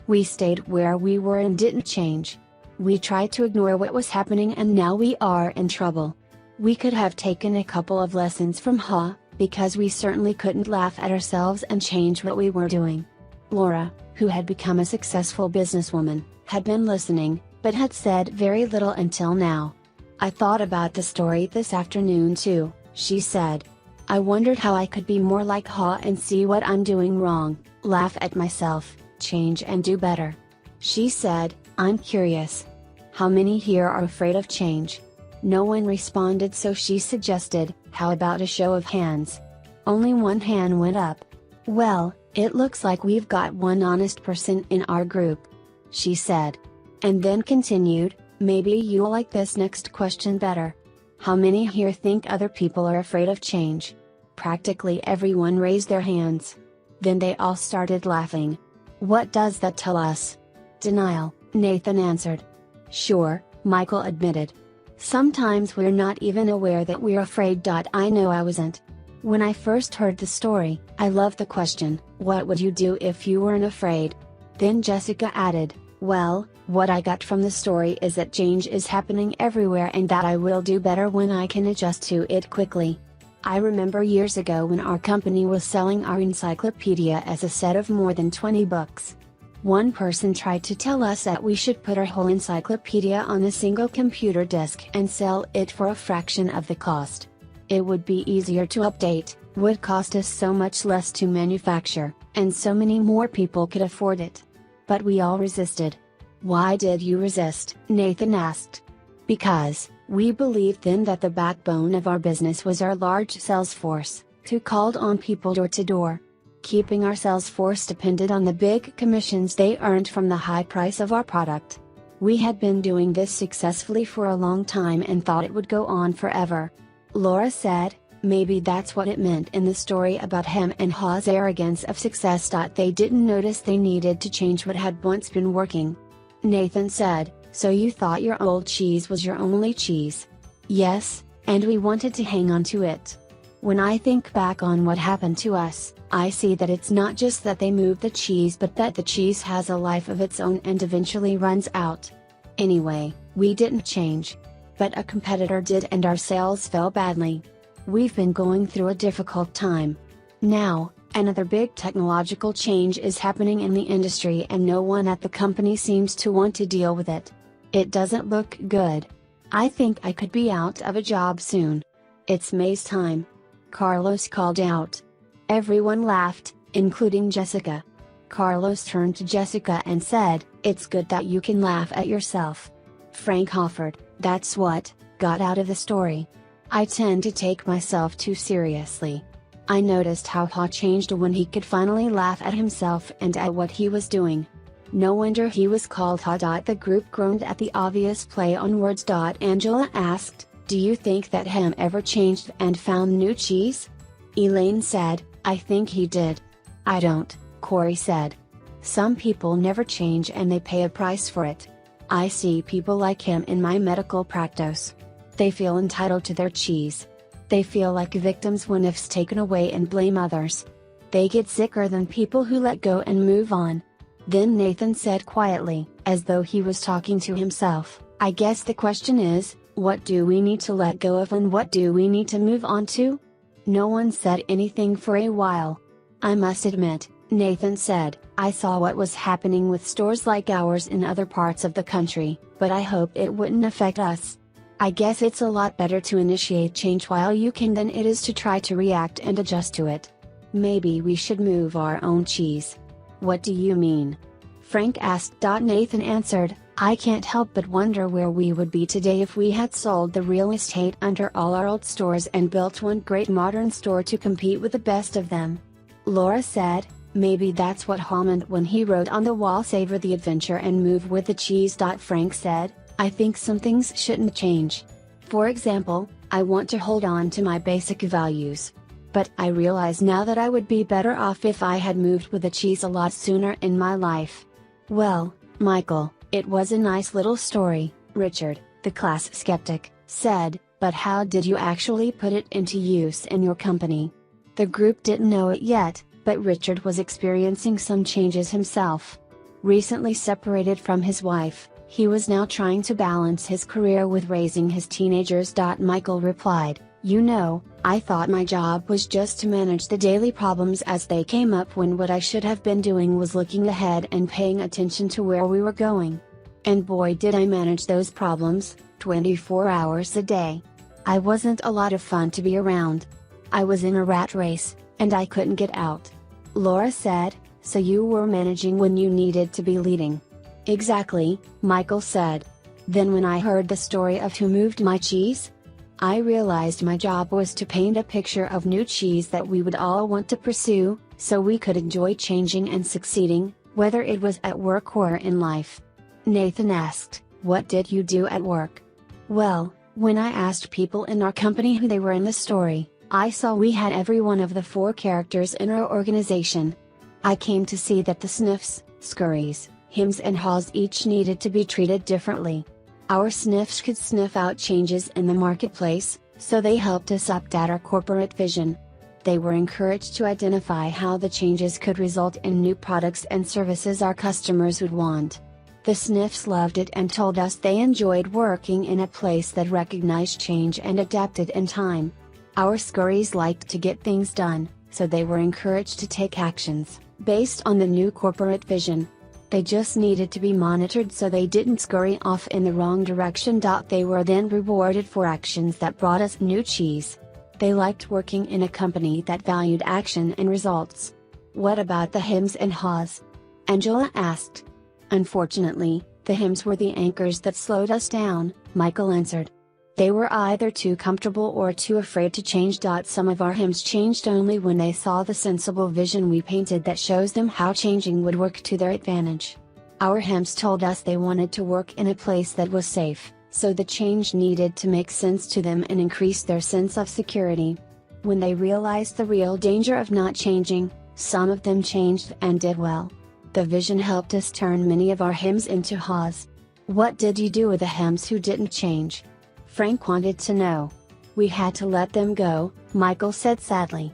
[SPEAKER 1] We stayed where we were and didn't change. We tried to ignore what was happening and now we are in trouble. We could have taken a couple of lessons from Ha, because we certainly couldn't laugh at ourselves and change what we were doing. Laura, who had become a successful businesswoman, had been listening, but had said very little until now. I thought about the story this afternoon too, she said. I wondered how I could be more like Ha and see what I'm doing wrong, laugh at myself, change and do better. She said, I'm curious. How many here are afraid of change? No one responded, so she suggested, how about a show of hands? Only one hand went up. Well, it looks like we've got one honest person in our group, she said. And then continued, maybe you'll like this next question better. How many here think other people are afraid of change? Practically everyone raised their hands. Then they all started laughing. What does that tell us? Denial, Nathan answered. Sure, Michael admitted. Sometimes we're not even aware that we're afraid. I know I wasn't. When I first heard the story, I loved the question, what would you do if you weren't afraid? Then Jessica added, well, what I got from the story is that change is happening everywhere and that I will do better when I can adjust to it quickly. I remember years ago when our company was selling our encyclopedia as a set of more than 20 books. One person tried to tell us that we should put our whole encyclopedia on a single computer disk and sell it for a fraction of the cost. It would be easier to update, would cost us so much less to manufacture, and so many more people could afford it. But we all resisted. Why did you resist? Nathan asked. Because, we believed then that the backbone of our business was our large sales force, who called on people door to door. Keeping our sales force depended on the big commissions they earned from the high price of our product. We had been doing this successfully for a long time and thought it would go on forever. Laura said, maybe that's what it meant in the story about him and Ha's arrogance of success. They didn't notice they needed to change what had once been working. Nathan said, so you thought your old cheese was your only cheese? Yes, and we wanted to hang on to it. When I think back on what happened to us, I see that it's not just that they moved the cheese but that the cheese has a life of its own and eventually runs out. Anyway, we didn't change. But a competitor did and our sales fell badly. We've been going through a difficult time. Now, another big technological change is happening in the industry and no one at the company seems to want to deal with it. It doesn't look good. I think I could be out of a job soon. It's May's time. Carlos called out. Everyone laughed, including Jessica. Carlos turned to Jessica and said, it's good that you can laugh at yourself. Frank offered, that's what got out of the story. I tend to take myself too seriously. I noticed how Ha changed when he could finally laugh at himself and at what he was doing. No wonder he was called Ha. The group groaned at the obvious play on words. Angela asked, do you think that him ever changed and found new cheese? Elaine said, I think he did. I don't, Corey said. Some people never change and they pay a price for it. I see people like him in my medical practice. They feel entitled to their cheese. They feel like victims when it's taken away and blame others. They get sicker than people who let go and move on. Then Nathan said quietly, as though he was talking to himself, I guess the question is, what do we need to let go of and what do we need to move on to? No one said anything for a while. I must admit, Nathan said, I saw what was happening with stores like ours in other parts of the country, but I hope it wouldn't affect us. I guess it's a lot better to initiate change while you can than it is to try to react and adjust to it. Maybe we should move our own cheese. What do you mean? Frank asked. Nathan answered, I can't help but wonder where we would be today if we had sold the real estate under all our old stores and built one great modern store to compete with the best of them. Laura said, maybe that's what Ha meant when he wrote on the wall, savor the adventure and move with the cheese. Frank said, I think some things shouldn't change. For example, I want to hold on to my basic values. But I realize now that I would be better off if I had moved with the cheese a lot sooner in my life. Well, Michael, it was a nice little story, Richard, the class skeptic, said, but how did you actually put it into use in your company? The group didn't know it yet, but Richard was experiencing some changes himself. Recently separated from his wife, he was now trying to balance his career with raising his teenagers. Michael replied, "You know, I thought my job was just to manage the daily problems as they came up, when what I should have been doing was looking ahead and paying attention to where we were going. And boy did I manage those problems, 24 hours a day. I wasn't a lot of fun to be around. I was in a rat race, and I couldn't get out." Laura said, "So you were managing when you needed to be leading." "Exactly," Michael said. "Then when I heard the story of Who Moved My Cheese? I realized my job was to paint a picture of new cheese that we would all want to pursue, so we could enjoy changing and succeeding, whether it was at work or in life." Nathan asked, "What did you do at work?" "Well, when I asked people in our company who they were in the story, I saw we had every one of the 4 characters in our organization. I came to see that the sniffs, scurries, hems and haws each needed to be treated differently. Our sniffs could sniff out changes in the marketplace, so they helped us update our corporate vision. They were encouraged to identify how the changes could result in new products and services our customers would want. The sniffs loved it and told us they enjoyed working in a place that recognized change and adapted in time. Our scurries liked to get things done, so they were encouraged to take actions based on the new corporate vision. They just needed to be monitored so they didn't scurry off in the wrong direction. They were then rewarded for actions that brought us new cheese. They liked working in a company that valued action and results." "What about the hems and haws?" Angela asked. "Unfortunately, the hems were the anchors that slowed us down," Michael answered. "They were either too comfortable or too afraid to change. Some of our hems changed only when they saw the sensible vision we painted that shows them how changing would work to their advantage. Our hems told us they wanted to work in a place that was safe, so the change needed to make sense to them and increase their sense of security. When they realized the real danger of not changing, some of them changed and did well. The vision helped us turn many of our hems into haws." "What did you do with the hems who didn't change?" Frank wanted to know. "We had to let them go," Michael said sadly.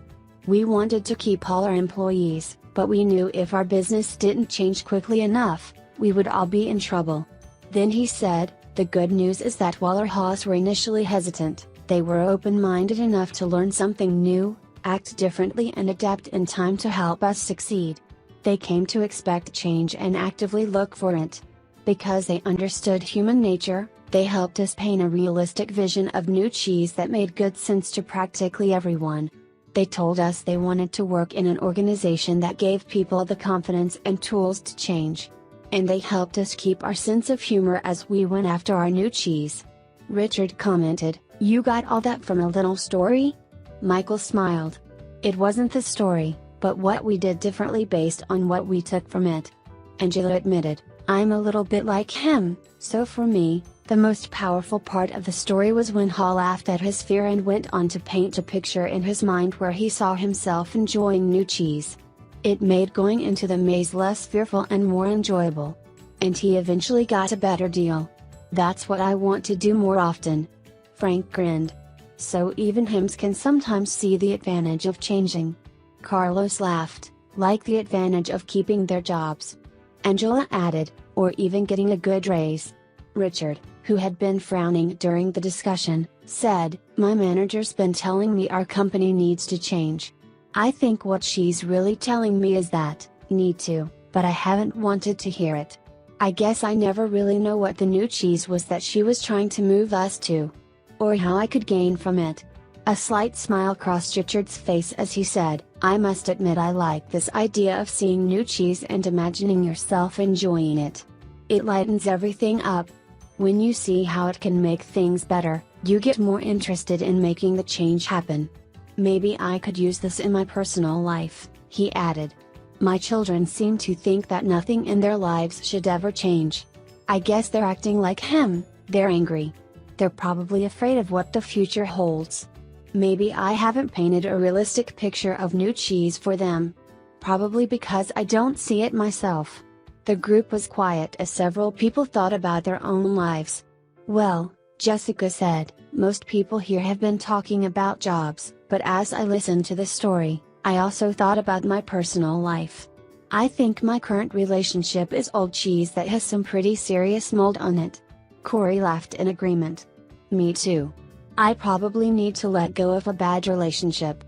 [SPEAKER 1] "We wanted to keep all our employees, but we knew if our business didn't change quickly enough, we would all be in trouble." Then he said, "The good news is that while our haws were initially hesitant, they were open-minded enough to learn something new, act differently and adapt in time to help us succeed. They came to expect change and actively look for it. Because they understood human nature, they helped us paint a realistic vision of new cheese that made good sense to practically everyone. They told us they wanted to work in an organization that gave people the confidence and tools to change. And they helped us keep our sense of humor as we went after our new cheese." Richard commented, "You got all that from a little story?" Michael smiled. "It wasn't the story, but what we did differently based on what we took from it." Angela admitted, "I'm a little bit like him, so for me, the most powerful part of the story was when Hall laughed at his fear and went on to paint a picture in his mind where he saw himself enjoying new cheese. It made going into the maze less fearful and more enjoyable. And he eventually got a better deal. That's what I want to do more often." Frank grinned. "So even hems can sometimes see the advantage of changing." Carlos laughed, "Like the advantage of keeping their jobs." Angela added, "Or even getting a good raise." Richard, who had been frowning during the discussion, said, "My manager's been telling me our company needs to change. I think what she's really telling me is that, need to, but I haven't wanted to hear it. I guess I never really know what the new cheese was that she was trying to move us to. Or how I could gain from it." A slight smile crossed Richard's face as he said, "I must admit I like this idea of seeing new cheese and imagining yourself enjoying it. It lightens everything up. When you see how it can make things better, you get more interested in making the change happen. Maybe I could use this in my personal life," he added. "My children seem to think that nothing in their lives should ever change. I guess they're acting like him, they're angry. They're probably afraid of what the future holds. Maybe I haven't painted a realistic picture of new cheese for them. Probably because I don't see it myself." The group was quiet as several people thought about their own lives. "Well, Jessica said, most people here have been talking about jobs, but as I listened to the story, I also thought about my personal life. I think my current relationship is old cheese that has some pretty serious mold on it. Corey laughed in agreement. Me too. I probably need to let go of a bad relationship.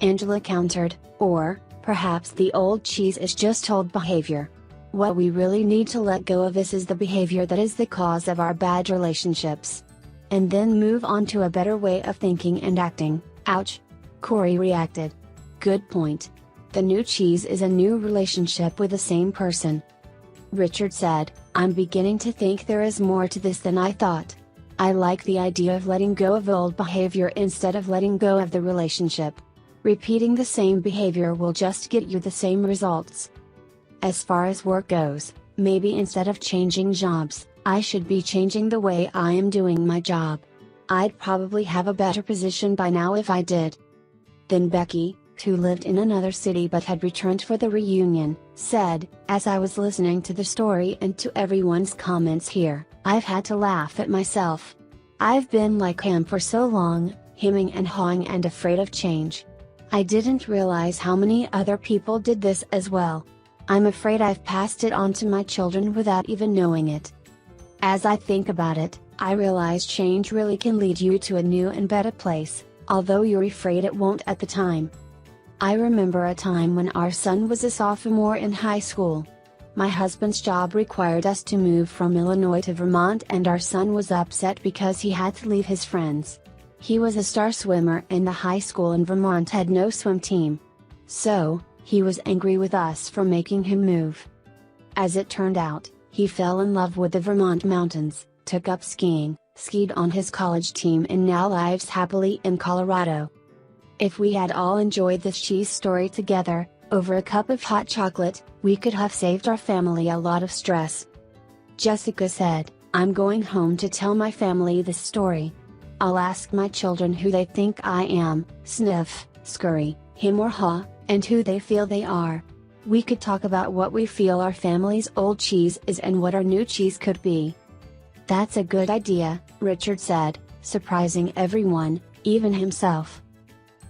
[SPEAKER 1] Angela countered, or, perhaps the old cheese is just old behavior. What we really need to let go of is the behavior that is the cause of our bad relationships. And then move on to a better way of thinking and acting. Ouch! Corey reacted. Good point. The new cheese is a new relationship with the same person. Richard said, I'm beginning to think there is more to this than I thought. I like the idea of letting go of old behavior instead of letting go of the relationship. Repeating the same behavior will just get you the same results. As far as work goes, maybe instead of changing jobs, I should be changing the way I am doing my job. I'd probably have a better position by now if I did. Then Becky, who lived in another city but had returned for the reunion, said, as I was listening to the story and to everyone's comments here, I've had to laugh at myself. I've been like him for so long, hemming and hawing and afraid of change. I didn't realize how many other people did this as well. I'm afraid I've passed it on to my children without even knowing it. As I think about it, I realize change really can lead you to a new and better place, although you're afraid it won't at the time. I remember a time when our son was a sophomore in high school. My husband's job required us to move from Illinois to Vermont and our son was upset because he had to leave his friends. He was a star swimmer and the high school in Vermont had no swim team. So, he was angry with us for making him move. As it turned out, he fell in love with the Vermont mountains, took up skiing, skied on his college team and now lives happily in Colorado. If we had all enjoyed this cheese story together, over a cup of hot chocolate, we could have saved our family a lot of stress. Jessica said, I'm going home to tell my family this story. I'll ask my children who they think I am, sniff, scurry, him or ha, and who they feel they are. We could talk about what we feel our family's old cheese is and what our new cheese could be. That's a good idea, Richard said, surprising everyone, even himself.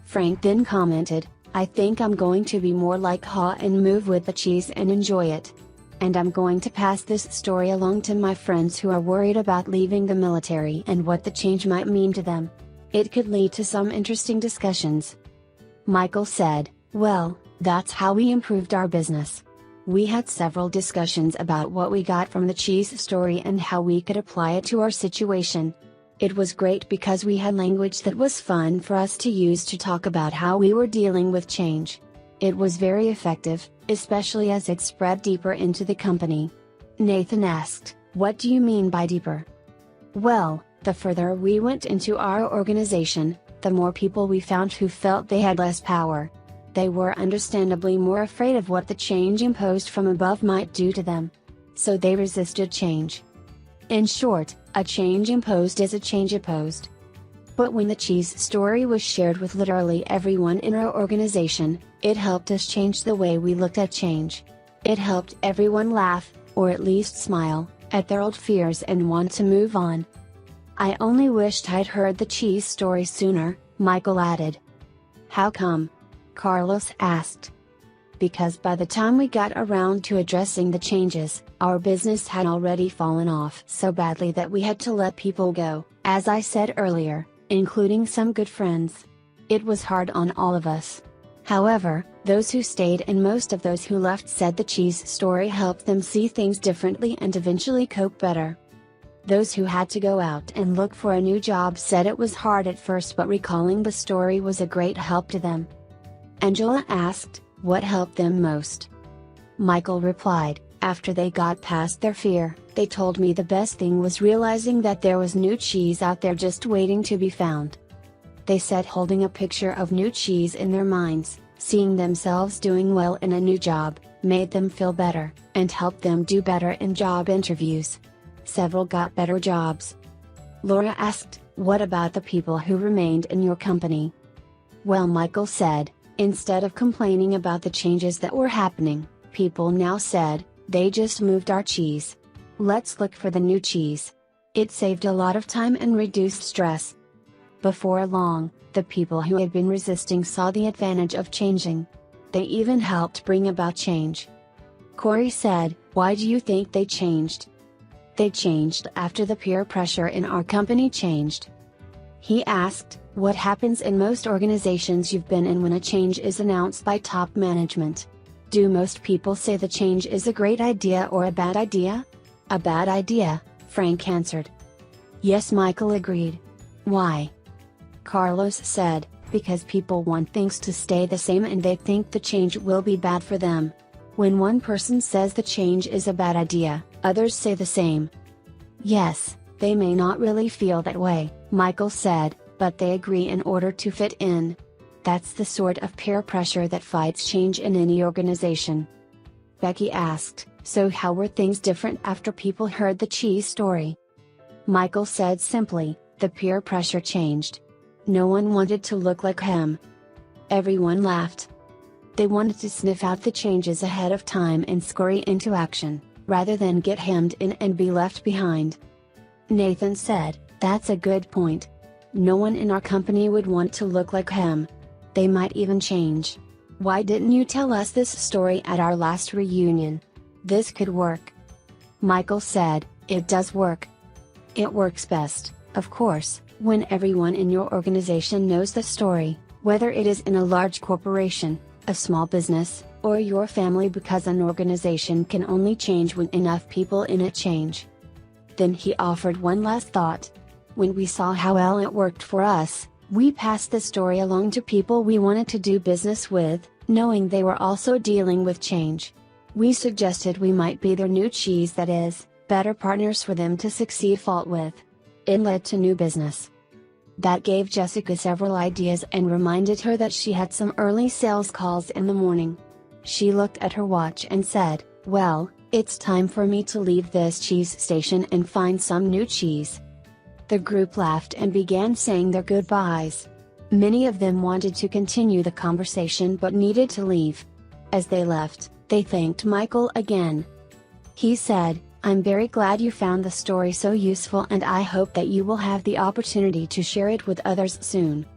[SPEAKER 1] Frank then commented, I think I'm going to be more like Ha and move with the cheese and enjoy it. And I'm going to pass this story along to my friends who are worried about leaving the military and what the change might mean to them. It could lead to some interesting discussions. Michael said, well, that's how we improved our business. We had several discussions about what we got from the cheese story and how we could apply it to our situation. It was great because we had language that was fun for us to use to talk about how we were dealing with change. It was very effective, especially as it spread deeper into the company. Nathan asked, what do you mean by deeper? Well, the further we went into our organization, the more people we found who felt they had less power. They were understandably more afraid of what the change imposed from above might do to them. So they resisted change. In short, a change imposed is a change opposed. But when the cheese story was shared with literally everyone in our organization, it helped us change the way we looked at change. It helped everyone laugh, or at least smile, at their old fears and want to move on. I only wished I'd heard the cheese story sooner, Michael added. How come? Carlos asked. Because by the time we got around to addressing the changes, our business had already fallen off so badly that we had to let people go, as I said earlier, including some good friends. It was hard on all of us. However, those who stayed and most of those who left said the cheese story helped them see things differently and eventually cope better. Those who had to go out and look for a new job said it was hard at first, but recalling the story was a great help to them. Angela asked, what helped them most? Michael replied, after they got past their fear, they told me the best thing was realizing that there was new cheese out there just waiting to be found. They said holding a picture of new cheese in their minds, seeing themselves doing well in a new job, made them feel better, and helped them do better in job interviews. Several got better jobs. Laura asked, what about the people who remained in your company? Well, Michael said, instead of complaining about the changes that were happening, people now said, they just moved our cheese. Let's look for the new cheese. It saved a lot of time and reduced stress. Before long, the people who had been resisting saw the advantage of changing. They even helped bring about change. Corey said, "Why do you think they changed?" "They changed after the peer pressure in our company changed." He asked, "What happens in most organizations you've been in when a change is announced by top management? Do most people say the change is a great idea or a bad idea?" "A bad idea," Frank answered. "Yes," Michael agreed. "Why?" Carlos said, "Because people want things to stay the same and they think the change will be bad for them. When one person says the change is a bad idea, others say the same." "Yes, they may not really feel that way," Michael said, "but they agree in order to fit in. That's the sort of peer pressure that fights change in any organization." Becky asked, "So how were things different after people heard the cheese story?" Michael said simply, "The peer pressure changed. No one wanted to look like him." Everyone laughed. They wanted to sniff out the changes ahead of time and scurry into action, rather than get hemmed in and be left behind. Nathan said, "That's a good point. No one in our company would want to look like him. They might even change. Why didn't you tell us this story at our last reunion? This could work." Michael said, "It does work. It works best, of course, when everyone in your organization knows the story, whether it is in a large corporation, a small business, or your family, because an organization can only change when enough people in it change." Then he offered one last thought. "When we saw how well it worked for us, we passed the story along to people we wanted to do business with, knowing they were also dealing with change. We suggested we might be their new cheese, that is, better partners for them to succeed with. It led to new business." That gave Jessica several ideas and reminded her that she had some early sales calls in the morning. She looked at her watch and said, "Well, it's time for me to leave this cheese station and find some new cheese." The group laughed and began saying their goodbyes. Many of them wanted to continue the conversation but needed to leave. As they left, they thanked Michael again. He said, "I'm very glad you found the story so useful and I hope that you will have the opportunity to share it with others soon."